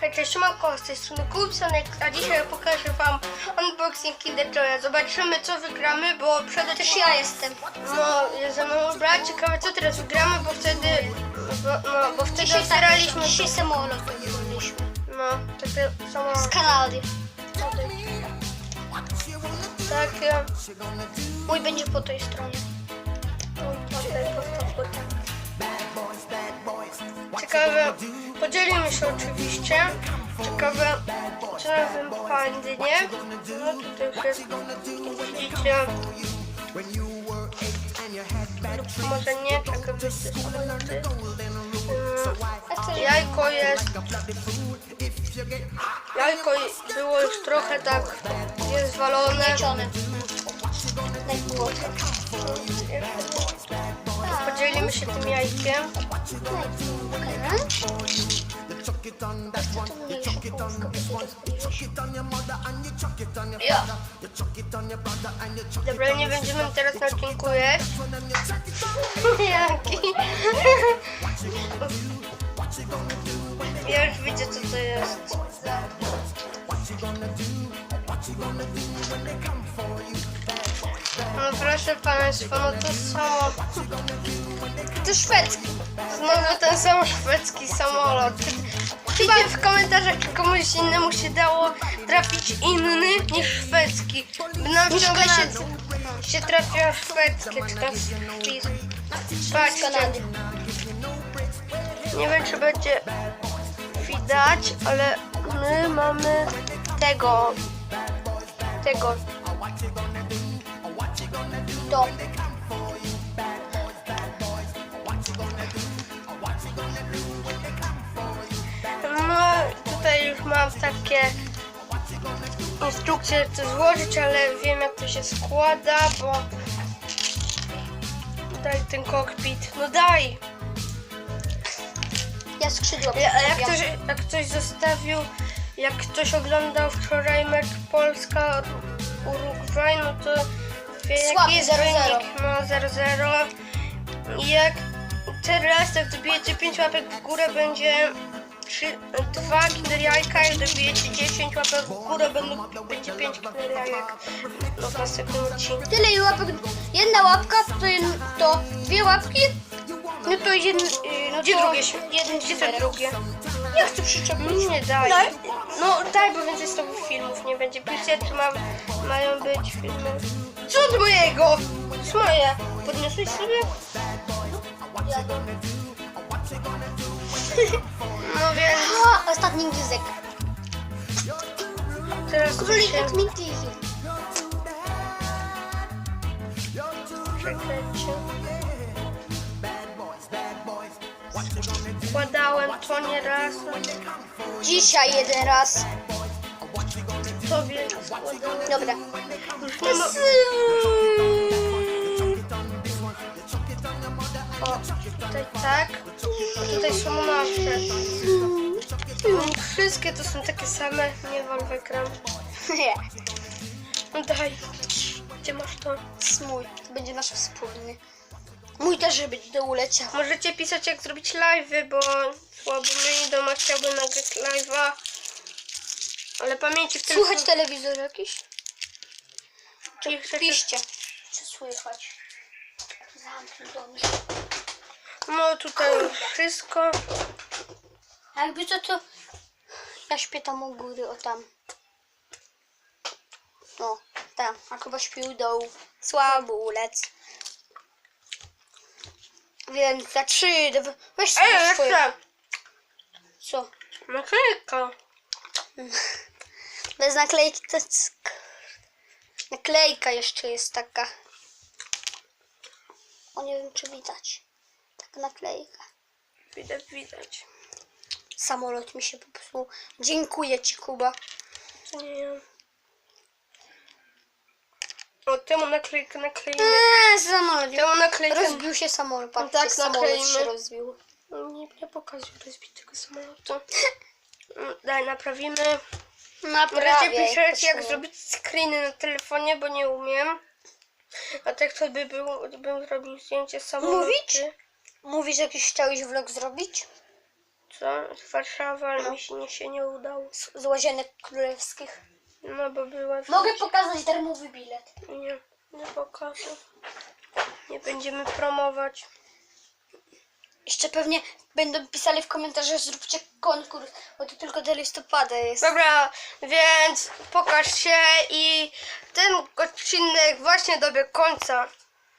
Hej, siemanko, z tej strony Kupsonek, a dzisiaj pokażę wam unboxing Kinder Joya. Zobaczymy, co wygramy, bo przed Też ja jestem. No, jest ze mną brat. Ciekawe, co teraz wygramy, bo wtedy... Bo wtedy otwieraliśmy... Dzisiaj samolot wygraliśmy. No, takie samo... Z Kanady. Takie... Mój będzie po tej stronie. Tutaj postaw go tak. Ciekawe, podzielimy się oczywiście. Ciekawe, czy nas wypadnie. No tutaj wszystko widzicie. Lub może nie, czekaj, wyjście samoloty. Jajko jest. Jajko było już trochę tak niezwalone. Pieczone. Daj było. Podzielimy się tym jajkiem. Ja. Dobra, nie będziemy teraz na dziękuję. Jaki? Ja już widzę, co to jest. No proszę państwa, no to samo. To szwedzki. Znowu ten sam szwedzki samolot. Piszcie w komentarzach, czy komuś innemu się dało trafić inny niż szwedzki. Nam ciągle się trafią szwedzkie, czy tam patrzcie. Nie wiem, czy będzie widać, ale my mamy tego. To. No, tutaj już mam takie instrukcje, jak to złożyć, ale wiem, jak to się składa, bo daj ten kokpit, no daj! Ja skrzydła. Jak ktoś zostawił, jak ktoś oglądał wczoraj mecz Polska-Urugwaj, no to wie, jaki jest 0-0. wynik. No 0-0. I jak teraz, jak dobijecie 5 łapek w górę, będzie 2 Kinder Jajka, jak dobijecie 10 łapek w górę, będzie 5 Kinder Jajek. No w następnym odcinku. Tyle łapek. Jedna łapka to dwie łapki. No to gdzie drugie się? Gdzie to drugie? Ja chcę przyczepić. Nie daj. No daj, bo więcej z tobą filmów nie będzie. Piszcie, czy mają być filmy. Co od mojego? Co moje? Podniosłeś sobie? No więc Ostatni gryzek. teraz Królik się... jak Minty. Czekajcie. Składałem to nieraz. Dzisiaj jeden raz. Tobie składałem. Dobra. Już nie ma... O, tutaj tak. A tutaj są nasze. Wszystkie to są takie same. Nie wal w ekran. Nie. No daj. Gdzie masz to? Mój. To będzie nasz wspólny. Mój też, żeby do uleciał. Możecie pisać, jak zrobić live'y, bo słabo mi doma chciałbym nagrać live'a. Ale pamięci w tym... Słychać telewizor jakiś? Piszcie. Czy słychać? Zamknij dom. No tutaj już wszystko. Jakby to ja śpię tam u góry, o tam. No, tam. A chyba śpi u dołu. Słabo ulec. Więc za 3, weź sobie swoje. Jeszcze! Co? Naklejka. Bez naklejki to jest... Naklejka jeszcze jest taka. O, nie wiem, czy widać. Taka naklejka. Widać. Samolot mi się popsuł. Dziękuję ci, Kuba. To nie ja. O, temu naklejkę nakleimy. Samolot. Temu naklejkę... Rozbił się samolot. Patrzcie, Tak, samolot nakleimy. się rozbił. No, nie pokazuj rozbitego samolotu. Daj, naprawimy. Możecie Naprawię. pisać, jak zrobić screeny na telefonie, bo nie umiem. A tak to bym zrobił zdjęcie samolotu. Mówić? Mówisz, jakiś chciałeś vlog zrobić? Co? Z Warszawy, ale mi się nie udało. Z Łazienek Królewskich. No bo była... Mogę pokazać darmowy bilet. Nie pokażę. Nie będziemy promować. Jeszcze pewnie będą pisali w komentarzach, zróbcie konkurs, bo to tylko do listopada jest. Dobra, więc pokaż się i ten odcinek właśnie dobiegł końca.